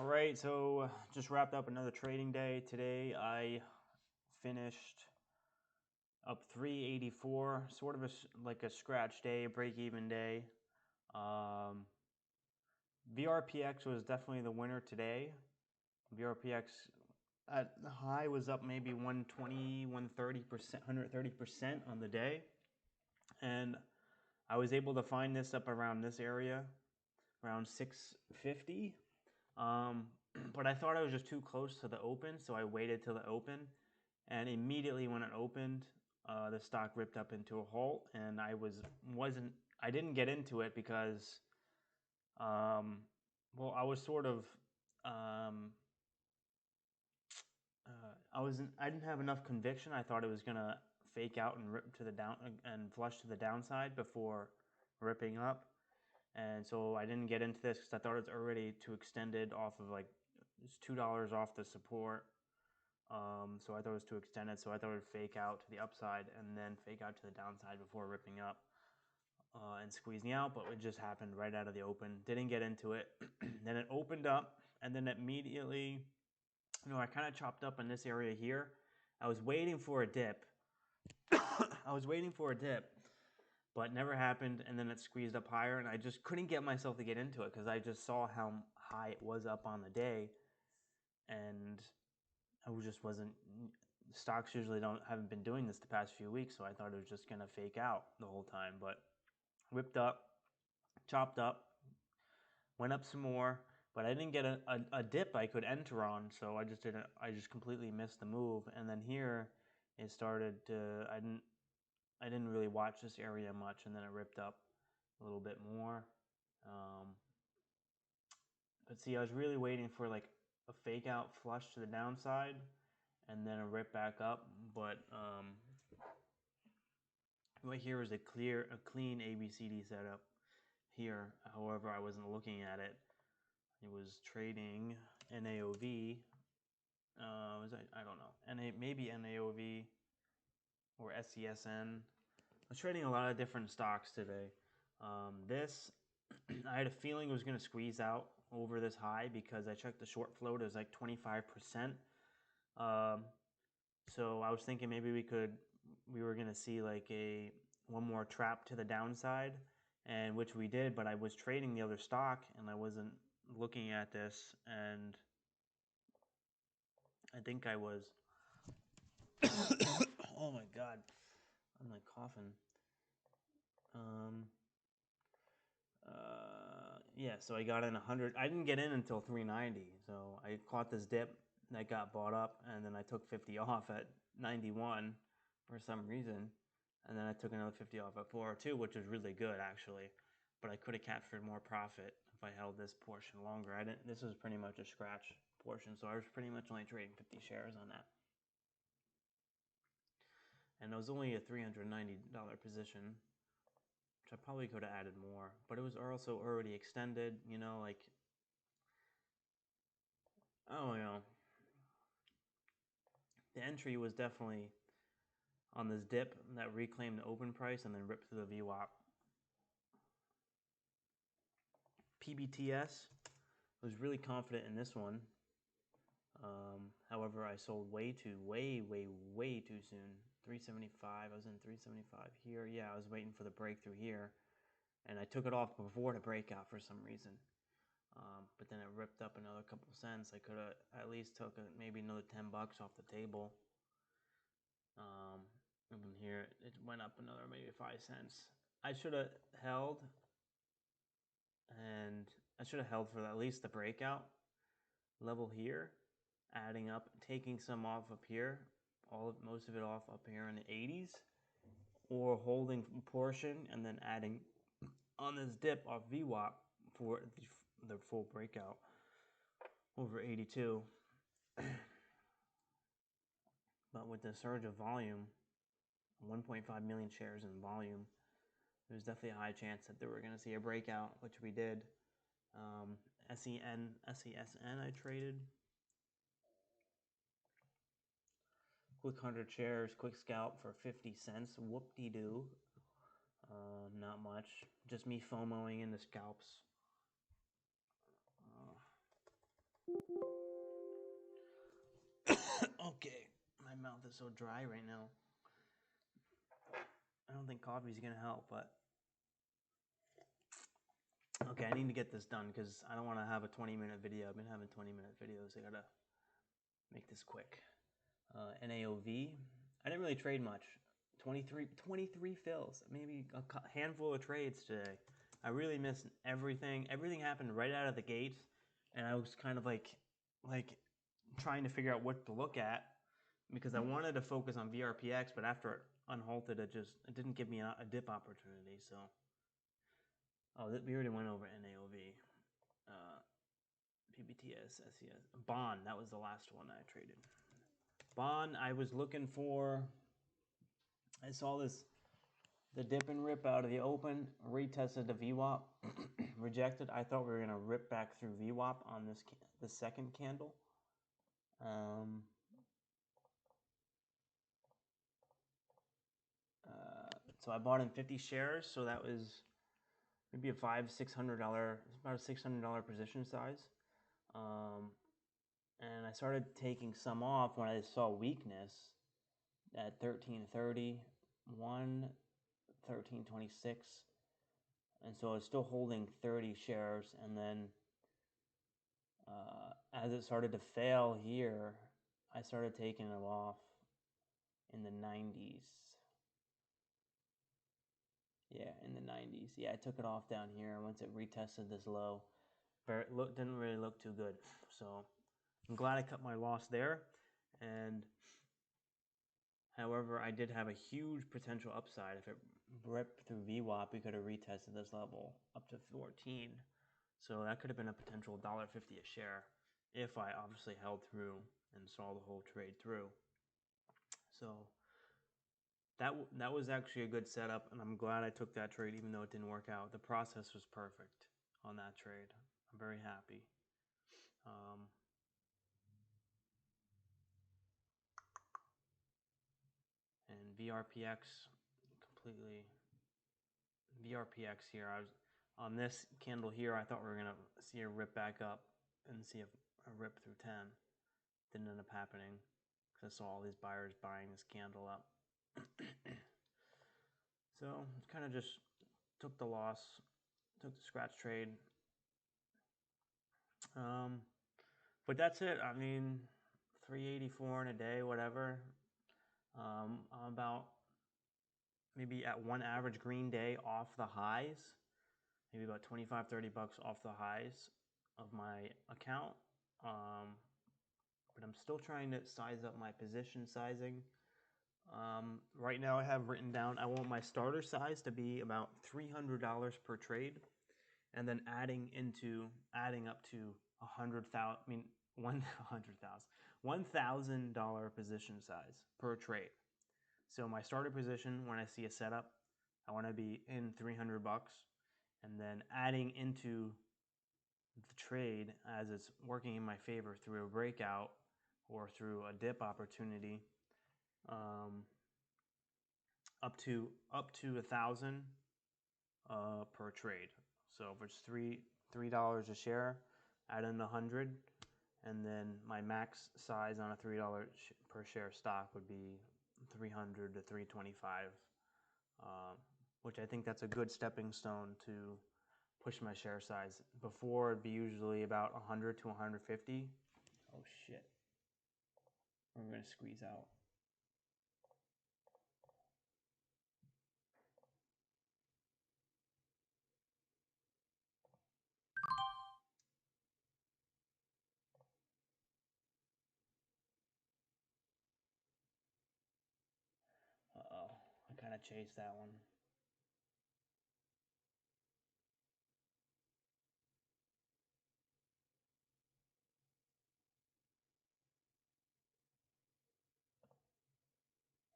All right, so just wrapped up another trading day. Today I finished up 384, sort of like a scratch day, break-even day. VRPX was definitely the winner today. VRPX at the high was up maybe 120, 130%, 130% on the day. And I was able to find this up around this area, around 650. But I thought I was just too close to the open, so I waited till the open, and immediately when it opened, the stock ripped up into a halt, and I didn't get into it because, well, I was sort of, I didn't have enough conviction. I thought it was gonna fake out and rip to the down and flush to the downside before ripping up. And so I didn't get into this because I thought it was already too extended off of like it's $2 off the support. So I thought it was too extended. So I thought it would fake out to the upside and then fake out to the downside before ripping up and squeezing out. But it just happened right out of the open. Didn't get into it. Then it opened up, and then immediately, I kind of chopped up in this area here. I was waiting for a dip. But never happened, and then it squeezed up higher, and I just couldn't get myself to get into it because I just saw how high it was up on the day, and I just wasn't. Stocks usually haven't been doing this the past few weeks, so I thought it was just gonna fake out the whole time. But whipped up, chopped up, went up some more, but I didn't get a dip I could enter on, so I just didn't. I just completely missed the move, and then here it started to. I didn't really watch this area much, and then it ripped up a little bit more. But see, I was really waiting for like a fake out flush to the downside and then a rip back up. But right here is a clean ABCD setup here. However, I wasn't looking at it. It was trading NAOV. I don't know. Maybe NAOV or SCSN. I was trading a lot of different stocks today. This, I had a feeling it was going to squeeze out over this high because I checked the short float. It was like 25%. So I was thinking maybe we were going to see like one more trap to the downside, and which we did, but I was trading the other stock and I wasn't looking at this, and I think I was, oh my God, I'm like coughing. Yeah, so I got in 100. I didn't get in until 390. So I caught this dip that got bought up, and then I took 50 off at 91 for some reason. And then I took another 50 off at 402, which was really good actually. But I could have captured more profit if I held this portion longer. This was pretty much a scratch portion, so I was pretty much only trading 50 shares on that. And it was only a $390 position. I probably could have added more, but it was also already extended, like, oh, the entry was definitely on this dip that reclaimed the open price and then ripped through the VWAP. PBTS, I was really confident in this one. However, I sold way too soon. 375. I was in 375 here. Yeah, I was waiting for the breakthrough here, and I took it off before the breakout for some reason. But then it ripped up another couple cents. I could have at least took maybe another $10 off the table. And from here it went up another maybe 5 cents. I should have held, and I should have held for at least the breakout level here, adding up, taking some off up here, most of it off up here in the 80s, or holding a portion and then adding on this dip off VWAP for the full breakout over 82. But with the surge of volume, 1.5 million shares in volume, there's definitely a high chance that they were going to see a breakout, which we did. SCSN I traded. Quick 100 shares, quick scalp for 50 cents. Whoop-de-doo. Not much. Just me FOMOing in the scalps. Okay, my mouth is so dry right now. I don't think coffee's gonna help, but okay, I need to get this done because I don't want to have a 20-minute video. I've been having 20-minute videos. I gotta make this quick. NAOV. I didn't really trade much. 23 fills, maybe a handful of trades today. I really missed everything. Everything happened right out of the gate, and I was kind of like trying to figure out what to look at because I wanted to focus on VRPX, but after it unhalted, it didn't give me a dip opportunity. So, we already went over NAOV, PBTS, SES, Bond. That was the last one I traded. Bond, I was looking for. I saw the dip and rip out of the open, retested the VWAP, rejected. I thought we were gonna rip back through VWAP on the second candle. So I bought in 50 shares, so that was maybe a $600, about a $600 position size. And I started taking some off when I saw weakness at 13.30, 13.26, and so I was still holding 30 shares, and then as it started to fail here, I started taking them off in the 90s. Yeah, in the 90s. Yeah, I took it off down here once it retested this low. Didn't really look too good. So I'm glad I cut my loss there. And however, I did have a huge potential upside. If it ripped through VWAP, we could have retested this level up to 14. So that could have been a potential $1.50 a share if I obviously held through and saw the whole trade through. So that was actually a good setup, and I'm glad I took that trade even though it didn't work out. The process was perfect on that trade. I'm very happy. And VRPX completely. VRPX here. I was on this candle here. I thought we were gonna see a rip back up and see a rip through 10. Didn't end up happening because I saw all these buyers buying this candle up. So kind of just took the loss, took the scratch trade. But that's it. I mean, 384 in a day, whatever. I'm about maybe at one average green day off the highs, maybe about 25, 30 bucks off the highs of my account. But I'm still trying to size up my position sizing. Right now I have written down, I want my starter size to be about $300 per trade, and then adding up to $1,000 position size per trade. So my starter position, when I see a setup, I want to be in 300 bucks, and then adding into the trade as it's working in my favor through a breakout or through a dip opportunity, up to $1,000 per trade. So if it's $3 a share, add in 100, and then my max size on a $3 per share stock would be 300 to 325, which I think that's a good stepping stone to push my share size. Before it'd be usually about 100 to 150. Oh shit. We're gonna squeeze out. Uh-oh. I kind of chased that one.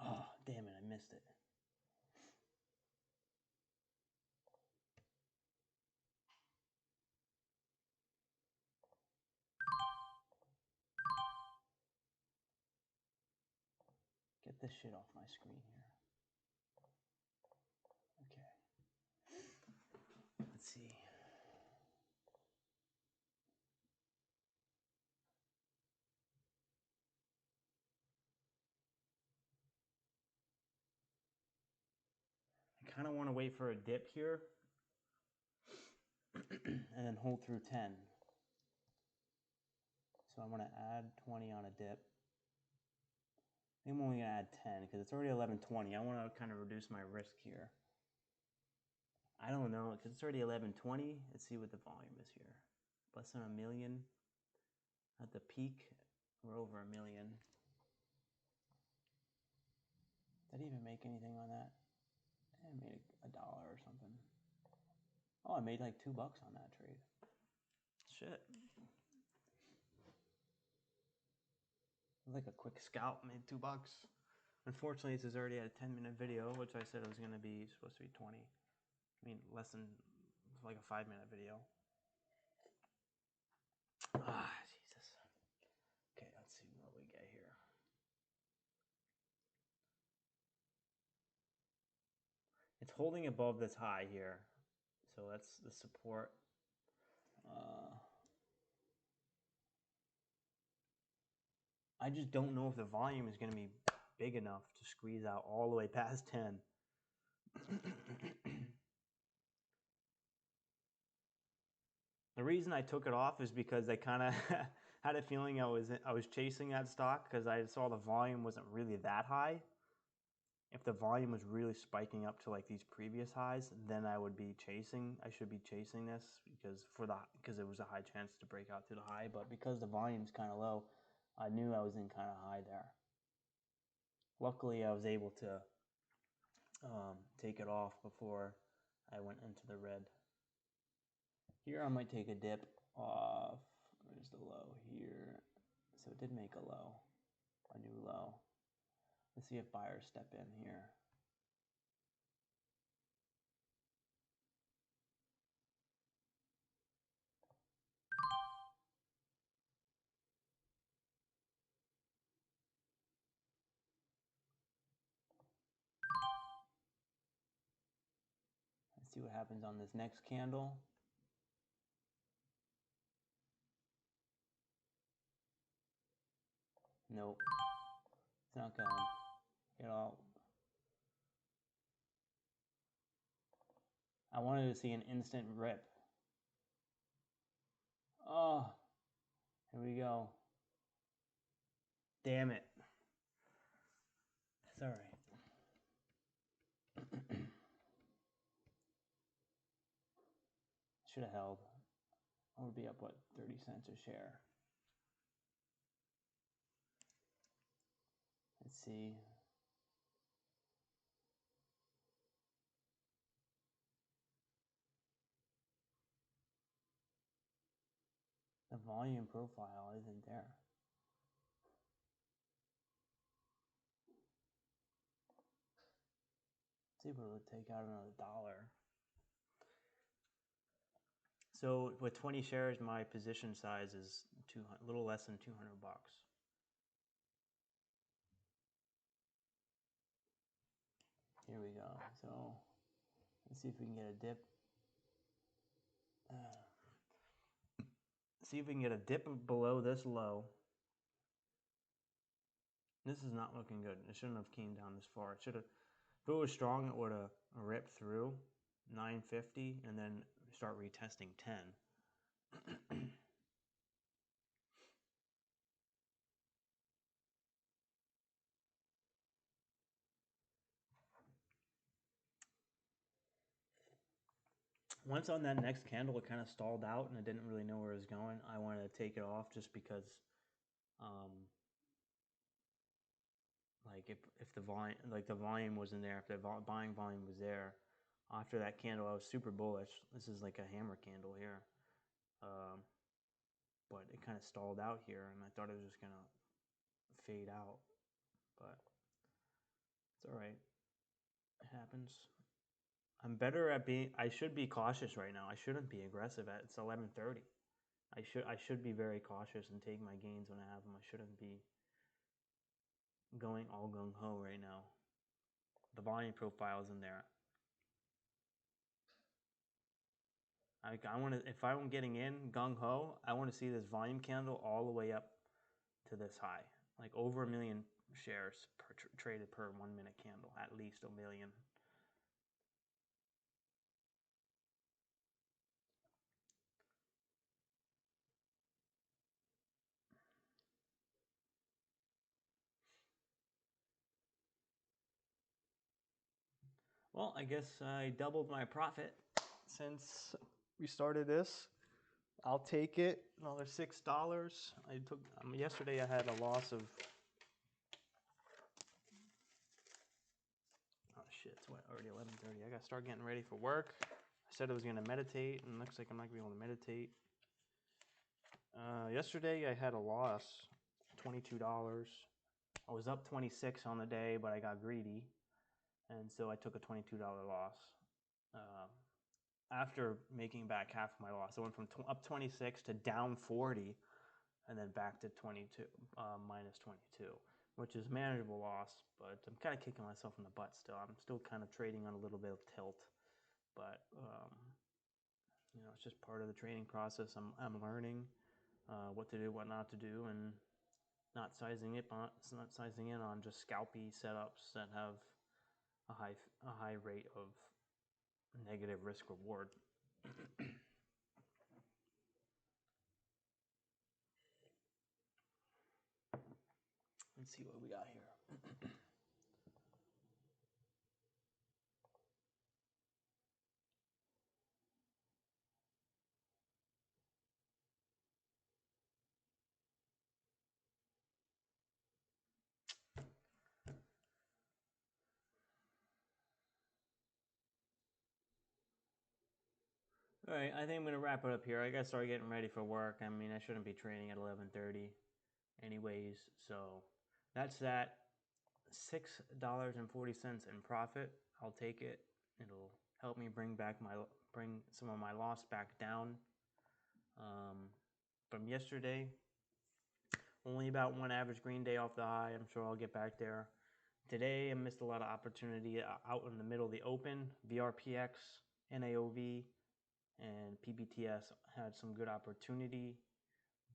Oh, damn it, I missed it. Get this shit off my screen here. Okay. Let's see. kind of want to wait for a dip here and then hold through 10. So I'm going to add 20 on a dip. I think I'm only going to add 10 because it's already 11:20. I want to kind of reduce my risk here. I don't know because it's already 11:20. Let's see what the volume is here. Less than a million. At the peak, we're over a million. Did I even make anything on that? I made $1 or something. Oh, I made like $2 on that trade. Shit. Like a quick scalp, made $2. Unfortunately, this is already a 10-minute video, which I said it was going to be supposed to be 20. I mean, less than like a 5-minute video. Ah, Jesus. Okay, let's see what we get here. It's holding above this high here, so that's the support. I just don't know if the volume is going to be big enough to squeeze out all the way past 10. The reason I took it off is because I kind of had a feeling I was chasing that stock because I saw the volume wasn't really that high. If the volume was really spiking up to like these previous highs, then I would be chasing. I should be chasing this because it was a high chance to break out through the high. But because the volume's kind of low, I knew I was in kind of high there. Luckily, I was able to take it off before I went into the red. Here I might take a dip off. Where's the low here? So it did make a low, a new low. Let's see if buyers step in here. Let's see what happens on this next candle. Nope, it's not going at all. I wanted to see an instant rip. Oh, here we go. Damn it. It's all right. Should have held. I would be up, what, 30 cents a share. Let's see. The volume profile isn't there. Let's see if it would take out another $1. So with 20 shares, my position size is a little less than $200. Here we go. So let's see if we can get a dip. See if we can get a dip below this low. This is not looking good. It shouldn't have came down this far. It should have. If it was strong, it would have ripped through 950 and then start retesting 10. Once on that next candle, it kind of stalled out and I didn't really know where it was going. I wanted to take it off just because, like if the volume wasn't there, if the buying volume was there, after that candle, I was super bullish. This is like a hammer candle here, but it kind of stalled out here, and I thought it was just gonna fade out, but it's all right. It happens. I'm better at being. I should be cautious right now. I shouldn't be aggressive at. It's 11:30. I should be very cautious and take my gains when I have them. I shouldn't be going all gung ho right now. The volume profile is in there. I want to. If I'm getting in gung ho, I want to see this volume candle all the way up to this high, like over 1 million shares traded per 1 minute candle, at least 1 million. Well, I guess I doubled my profit since we started this. I'll take it. Another $6. I took yesterday. I had a loss of. Oh shit! It's what, already 11:30. I gotta start getting ready for work. I said I was gonna meditate, and it looks like I'm not gonna be able to meditate. Yesterday I had a loss, $22. I was up 26 on the day, but I got greedy, and so I took a $22 loss. After making back half of my loss, I went from up 26 to down 40, and then back to 22, minus 22, which is manageable loss. But I'm kind of kicking myself in the butt still. I'm still kind of trading on a little bit of tilt, but it's just part of the trading process. I'm learning what to do, what not to do, and not sizing in on just scalpy setups that have a high rate of negative risk reward. Let's see what we got here. All right, I think I'm gonna wrap it up here. I gotta start getting ready for work. I mean, I shouldn't be training at 11:30, anyways. So that's that. $6.40 in profit. I'll take it. It'll help me bring some of my loss back down from yesterday. Only about one average green day off the high. I'm sure I'll get back there. Today I missed a lot of opportunity out in the middle of the open. VRPX, NAOV, and PBTS had some good opportunity.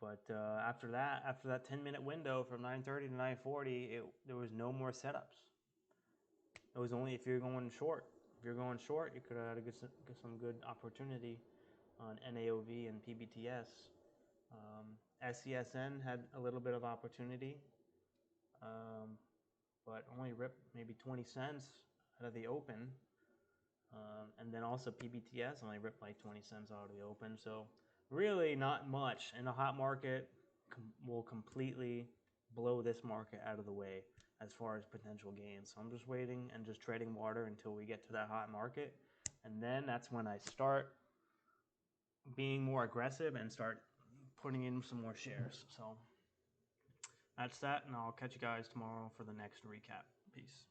But after that 10-minute window from 9:30 to 9:40, there was no more setups. It was only if you're going short. If you're going short, you could have get some good opportunity on NAOV and PBTS. SCSN had a little bit of opportunity, but only ripped maybe 20 cents out of the open. And then also PBTS only ripped like 20 cents out of the open. So really not much. And a hot market will completely blow this market out of the way as far as potential gains. So I'm just waiting and just treading water until we get to that hot market. And then that's when I start being more aggressive and start putting in some more shares. So that's that. And I'll catch you guys tomorrow for the next recap. Peace.